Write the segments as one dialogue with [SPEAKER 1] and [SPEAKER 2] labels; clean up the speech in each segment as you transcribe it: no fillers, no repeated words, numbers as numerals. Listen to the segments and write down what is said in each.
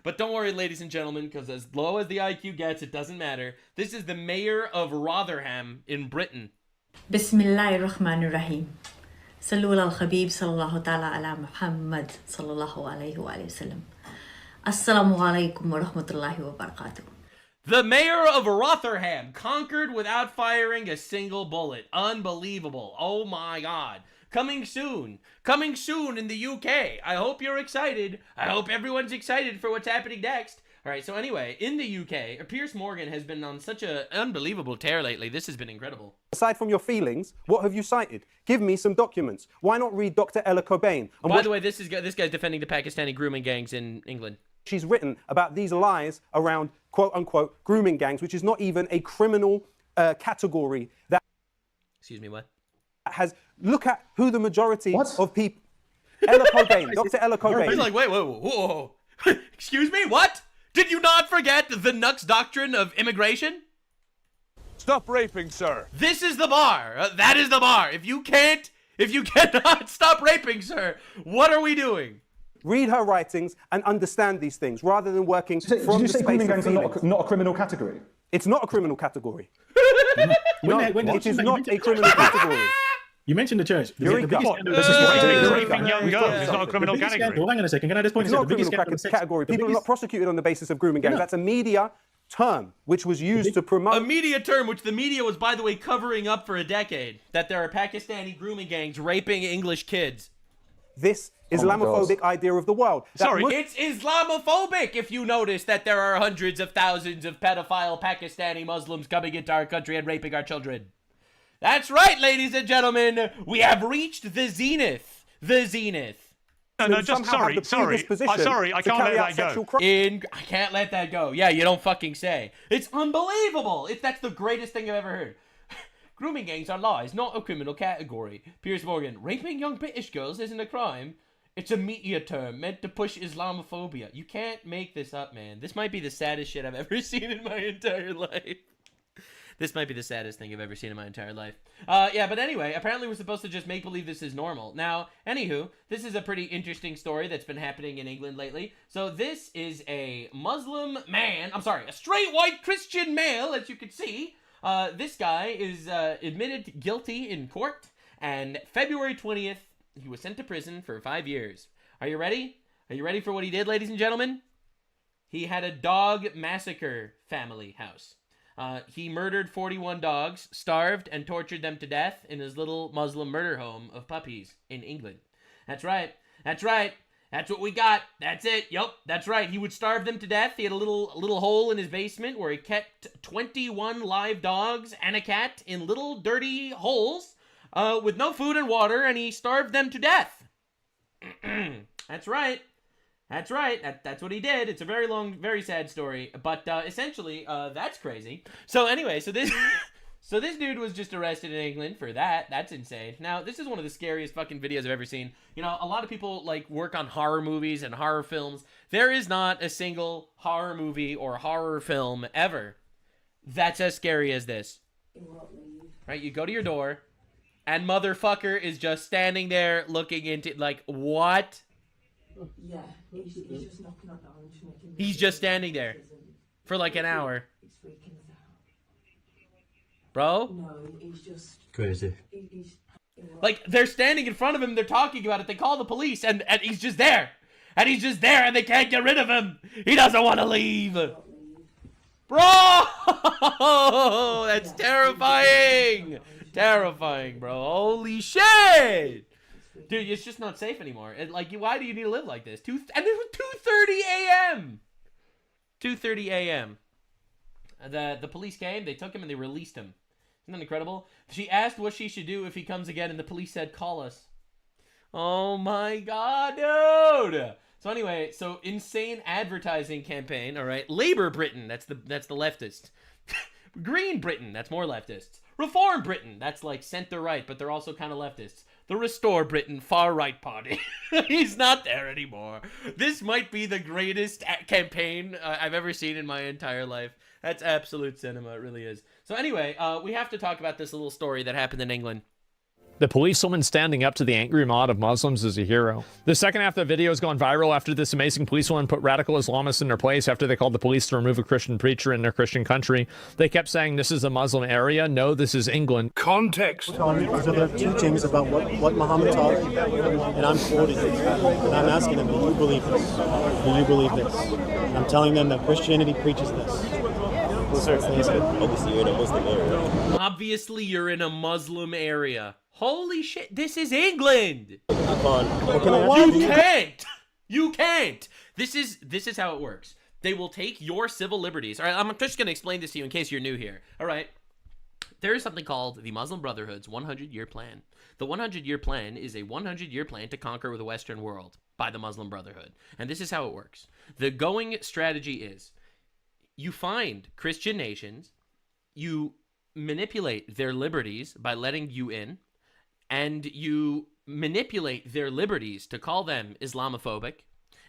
[SPEAKER 1] But don't worry, ladies and gentlemen, because as low as the IQ gets, it doesn't matter. This is the mayor of Rotherham in Britain.
[SPEAKER 2] Bismillahirrahmanirrahim. Sallu al Khabib sallallahu ta'ala ala Muhammad sallallahu alayhi wa sallam. Assalamu alaikum wa rahmatullahi wa barakatuh.
[SPEAKER 1] The mayor of Rotherham conquered without firing a single bullet. Unbelievable. Oh my god. Coming soon. Coming soon in the UK. I hope you're excited. I hope everyone's excited for what's happening next. Alright, so anyway, in the UK, Piers Morgan has been on such an unbelievable tear lately. This has been incredible.
[SPEAKER 3] Aside from your feelings, what have you cited? Give me some documents. Why not read Dr. Ella Cobain? And
[SPEAKER 1] by the way, this guy's defending the Pakistani grooming gangs in England.
[SPEAKER 3] She's written about these lies around quote-unquote grooming gangs, which is not even a criminal category that...
[SPEAKER 1] Excuse me, what?
[SPEAKER 3] ...has... Look at who the majority of people... Ella Cobain, Dr. Ella Cobain.
[SPEAKER 1] He's like, wait, whoa. Excuse me, what? Did you not forget the Nux doctrine of immigration?
[SPEAKER 4] Stop raping, sir.
[SPEAKER 1] This is the bar. That is the bar. If you cannot stop raping, sir, what are we doing?
[SPEAKER 3] Read her writings and understand these things rather than working from the space of feelings. Did you say
[SPEAKER 5] grooming gangs are not a criminal category?
[SPEAKER 3] It's not a criminal category.
[SPEAKER 5] No,
[SPEAKER 3] it is not a criminal category.
[SPEAKER 5] You mentioned the church.
[SPEAKER 4] Raping young girls is not a criminal category.
[SPEAKER 5] Well, hang on a second. Can I just point
[SPEAKER 3] It's not a criminal category. People are not prosecuted on the basis of grooming gangs. That's a media term which was used to promote...
[SPEAKER 1] A media term which the media was, by the way, covering up for a decade. That there are Pakistani grooming gangs raping English kids.
[SPEAKER 3] This Islamophobic idea of the world.
[SPEAKER 1] Sorry, it's Islamophobic if you notice that there are hundreds of thousands of pedophile Pakistani Muslims coming into our country and raping our children. That's right, ladies and gentlemen. We have reached the zenith. The zenith.
[SPEAKER 4] No, just sorry, I can't let that go.
[SPEAKER 1] I can't let that go. Yeah, you don't fucking say. It's unbelievable. That's the greatest thing I've ever heard. Grooming gangs are lies, not a criminal category. Piers Morgan, raping young British girls isn't a crime. It's a media term meant to push Islamophobia. You can't make this up, man. This might be the saddest shit I've ever seen in my entire life. This might be the saddest thing I've ever seen in my entire life. Yeah, but anyway, apparently we're supposed to just make believe this is normal. Now, anywho, this is a pretty interesting story that's been happening in England lately. So this is a Muslim man, a straight white Christian male, as you can see. This guy is admitted guilty in court, and February 20th, he was sent to prison for 5 years. Are you ready? Are you ready for what he did, ladies and gentlemen? He had a dog massacre family house. He murdered 41 dogs, starved, and tortured them to death in his little Muslim murder home of puppies in England. That's right. That's right. That's what we got. That's it. Yup, that's right. He would starve them to death. He had a little hole in his basement where he kept 21 live dogs and a cat in little dirty holes with no food and water, and he starved them to death. That's right. That's right. That's what he did. It's a very long, very sad story. But essentially, that's crazy. So anyway, so this dude was just arrested in England for that. That's insane. Now, this is one of the scariest fucking videos I've ever seen. You know, a lot of people work on horror movies and horror films. There is not a single horror movie or horror film ever that's as scary as this. Right? You go to your door, and motherfucker is just standing there looking into what?
[SPEAKER 6] Yeah, he's just knocking on the door.
[SPEAKER 1] He's just standing there for an hour.
[SPEAKER 6] He's freaking us out.
[SPEAKER 1] Bro?
[SPEAKER 6] No, he's just...
[SPEAKER 5] Crazy.
[SPEAKER 1] They're standing in front of him, they're talking about it, they call the police, and he's just there. And he's just there, and they can't get rid of him. He doesn't want to leave. Bro! That's terrifying. Terrifying, bro. Holy shit! Dude, it's just not safe anymore. Why do you need to live like this? And it was 2:30 a.m. 2:30 a.m. The police came, they took him, and they released him. Isn't that incredible? She asked what she should do if he comes again, and the police said, call us. Oh my god, dude! So anyway, insane advertising campaign, alright? Labour Britain, that's the leftist. Green Britain, that's more leftists. Reform Britain, that's center-right, but they're also kind of leftists. The Restore Britain far-right party. He's not there anymore. This might be the greatest campaign I've ever seen in my entire life. That's absolute cinema, it really is. So anyway, we have to talk about this little story that happened in England.
[SPEAKER 7] The policewoman standing up to the angry mob of Muslims is a hero. The second half of the video has gone viral after this amazing policewoman put radical Islamists in their place after they called the police to remove a Christian preacher in their Christian country. They kept saying this is a Muslim area. No, this is England.
[SPEAKER 8] Context.
[SPEAKER 9] The teachings about what Muhammad taught, and I'm quoting it. And I'm asking them, do you believe this? Do you believe this? And I'm telling them that Christianity preaches this.
[SPEAKER 10] Obviously, you're in a Muslim area.
[SPEAKER 1] Obviously, you're in a Muslim area. Holy shit, this is England! You can't! You can't! This is how it works. They will take your civil liberties. All right, I'm just going to explain this to you in case you're new here. All right. There is something called the Muslim Brotherhood's 100-year plan. The 100-year plan is a 100-year plan to conquer the Western world by the Muslim Brotherhood. And this is how it works. The going strategy is you find Christian nations, you manipulate their liberties by letting you in, and you manipulate their liberties to call them Islamophobic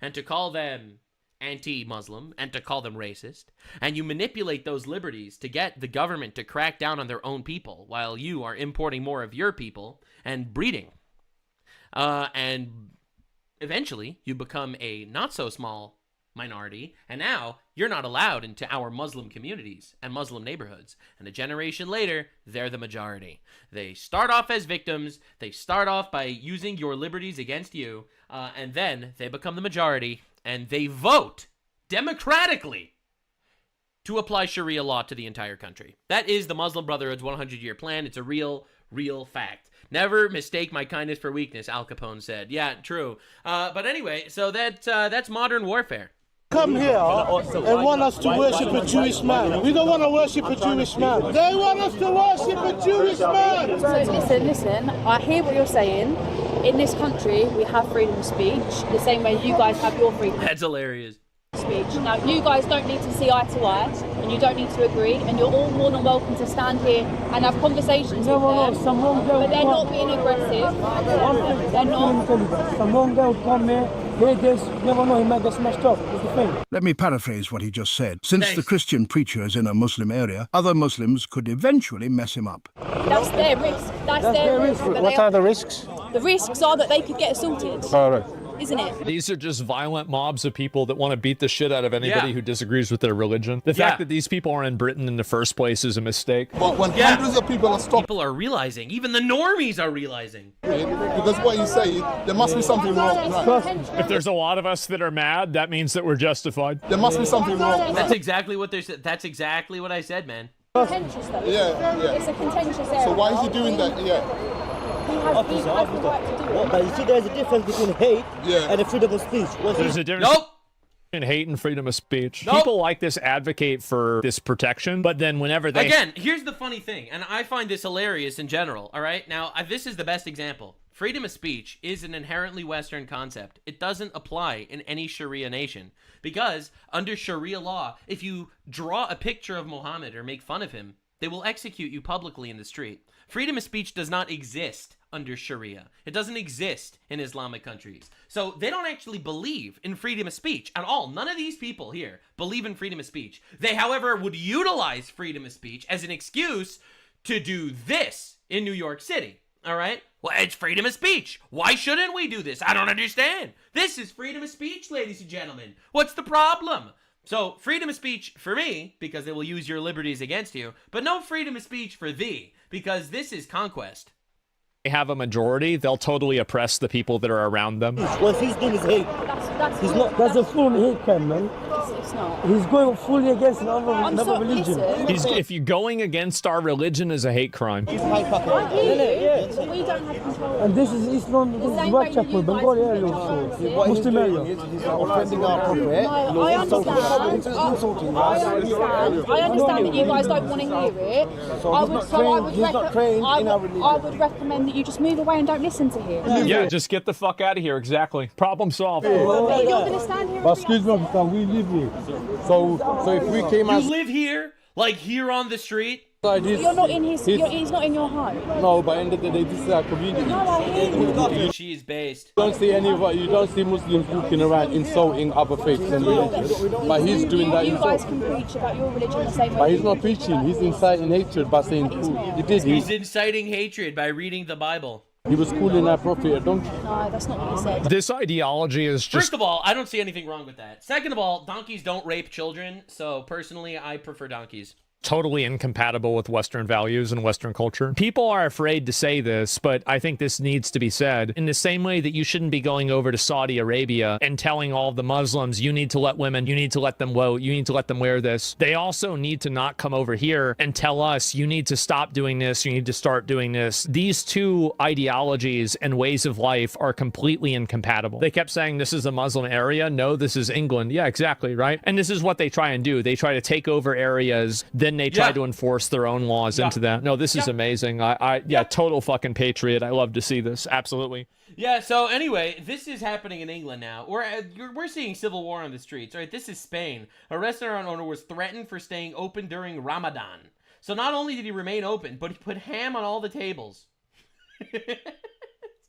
[SPEAKER 1] and to call them anti-Muslim and to call them racist, and you manipulate those liberties to get the government to crack down on their own people while you are importing more of your people and breeding. And eventually you become a not so small minority, and now you're not allowed into our Muslim communities and Muslim neighborhoods. And a generation later, they're the majority. They start off as victims, they start off by using your liberties against you, and then they become the majority, and they vote democratically to apply Sharia law to the entire country. That is the Muslim Brotherhood's 100-year plan. It's a real fact. Never mistake my kindness for weakness, Al Capone said. Yeah, true. But anyway, so that's modern warfare.
[SPEAKER 11] Come here and want us to worship a Jewish man. We don't want to worship a Jewish man. They want us to worship a Jewish man.
[SPEAKER 12] So listen, I hear what you're saying. In this country, we have freedom of speech, the same way you guys have your freedom.
[SPEAKER 1] That's hilarious.
[SPEAKER 12] Speech. Now, you guys don't need to see eye to eye, and you don't need to agree, and you're all more than welcome to stand here and have conversations with them, but they're not being aggressive. They're not.
[SPEAKER 11] Some girl come here, never know, he might get smashed up. That's the thing.
[SPEAKER 8] Let me paraphrase what he just said. Since the Christian preacher is in a Muslim area, other Muslims could eventually mess him up.
[SPEAKER 12] That's their risk. That's their risk.
[SPEAKER 11] What are the risks?
[SPEAKER 12] The risks are that they could get assaulted.
[SPEAKER 11] All right.
[SPEAKER 12] Isn't it?
[SPEAKER 7] These are just violent mobs of people that want to beat the shit out of anybody who disagrees with their religion. The fact that these people are in Britain in the first place is a mistake.
[SPEAKER 11] But when hundreds of people are stopped,
[SPEAKER 1] people are realizing, even the normies are realizing.
[SPEAKER 11] Because what you say, there must be something wrong. Right?
[SPEAKER 7] If there's a lot of us that are mad, that means that we're justified.
[SPEAKER 11] There must be something wrong.
[SPEAKER 1] That's exactly what they said. That's exactly what I said, man.
[SPEAKER 12] Contentious though.
[SPEAKER 11] Yeah.
[SPEAKER 12] It's a contentious area.
[SPEAKER 11] So why is he doing that? Yeah.
[SPEAKER 12] He has the right to do it.
[SPEAKER 10] But you see, there's a difference between hate and the freedom of speech.
[SPEAKER 7] There's a difference between hate and freedom of speech. People like this advocate for this protection, but then whenever they...
[SPEAKER 1] Again, here's the funny thing, and I find this hilarious in general, all right? Now, this is the best example. Freedom of speech is an inherently Western concept. It doesn't apply in any Sharia nation, because under Sharia law, if you draw a picture of Muhammad or make fun of him, they will execute you publicly in the street. Freedom of speech does not exist under Sharia. It doesn't exist in Islamic countries. So they don't actually believe in freedom of speech at all. None of these people here believe in freedom of speech. They, however, would utilize freedom of speech as an excuse to do this in New York City. All right? Well, it's freedom of speech. Why shouldn't we do this? I don't understand. This is freedom of speech, ladies and gentlemen. What's the problem? So, freedom of speech for me, because they will use your liberties against you, but no freedom of speech for thee, because this is Conquest.
[SPEAKER 7] They have a majority, they'll totally oppress the people that are around them.
[SPEAKER 10] What he's doing is hate.
[SPEAKER 11] That's a full hate crime, man.
[SPEAKER 12] It's not.
[SPEAKER 11] He's going fully against another religion.
[SPEAKER 7] If you're going against our religion is a hate crime.
[SPEAKER 12] I hear you, but we don't have control.
[SPEAKER 11] And this is Islam, this is Whitechapel, Bengali area also. Muslim area.
[SPEAKER 10] He's offending our prophet.
[SPEAKER 12] I understand. I understand that you guys don't want to hear it. I would recommend that you just move away and don't listen to him.
[SPEAKER 7] Yeah, just get the fuck out of here. Exactly. Problem solved.
[SPEAKER 12] But you're going to stand here.
[SPEAKER 11] Excuse me, we live here. So if we came
[SPEAKER 1] out, you live here, like here on the street.
[SPEAKER 12] You're not in his. He's not in your home.
[SPEAKER 11] No, but end of the day, this is our community.
[SPEAKER 12] No, I hear you.
[SPEAKER 1] She is based.
[SPEAKER 11] You don't see you don't see Muslims walking around insulting other faiths and religions. But he's doing that
[SPEAKER 12] You
[SPEAKER 11] himself.
[SPEAKER 12] guys can preach about your religion the same way.
[SPEAKER 11] But he's not preaching. He's inciting hatred by saying he did.
[SPEAKER 1] He's inciting hatred by reading the Bible.
[SPEAKER 11] He was calling our prophet a donkey.
[SPEAKER 12] No, that's not what he said.
[SPEAKER 7] This ideology is just...
[SPEAKER 1] First of all, I don't see anything wrong with that. Second of all, donkeys don't rape children, so personally, I prefer donkeys.
[SPEAKER 7] Totally incompatible with Western values and Western culture. People are afraid to say this, but I think this needs to be said. In the same way that you shouldn't be going over to Saudi Arabia and telling all the Muslims, you need to let women, you need to let them vote, you need to let them wear this. They also need to not come over here and tell us, you need to stop doing this, you need to start doing this. These two ideologies and ways of life are completely incompatible. They kept saying this is a Muslim area. No, this is England. Yeah, exactly, right? And this is what they try and do. They try to take over areas, then they try to enforce their own laws into that. No, this is amazing. Yeah, total fucking patriot. I love to see this. Absolutely.
[SPEAKER 1] Yeah, so anyway, this is happening in England now. We're seeing civil war on the streets, right? This is Spain. A restaurant owner was threatened for staying open during Ramadan. So not only did he remain open, but he put ham on all the tables.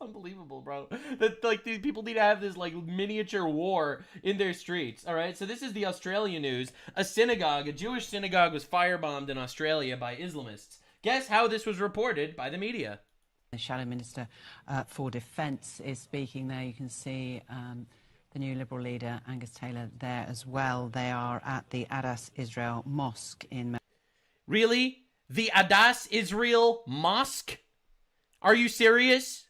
[SPEAKER 1] Unbelievable, bro. That like these people need to have this like miniature war in their streets. All right, so this is the Australian news. A Jewish synagogue was firebombed in Australia by Islamists. Guess how this was reported by the media?
[SPEAKER 13] The Shadow Minister for Defence is speaking there. You can see the new Liberal leader Angus Taylor there as well. They are at the Adas Israel Mosque in.
[SPEAKER 1] Really? The Adas Israel Mosque? Are you serious?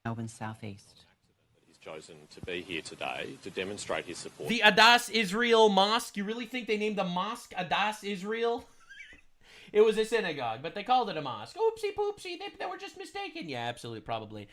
[SPEAKER 13] Melbourne Southeast.
[SPEAKER 14] He's chosen to be here today to demonstrate his support.
[SPEAKER 1] The Adas Israel Mosque? You really think they named the mosque Adas Israel? It was a synagogue, but they called it a mosque. Oopsie poopsie, they were just mistaken. Yeah, absolutely, probably.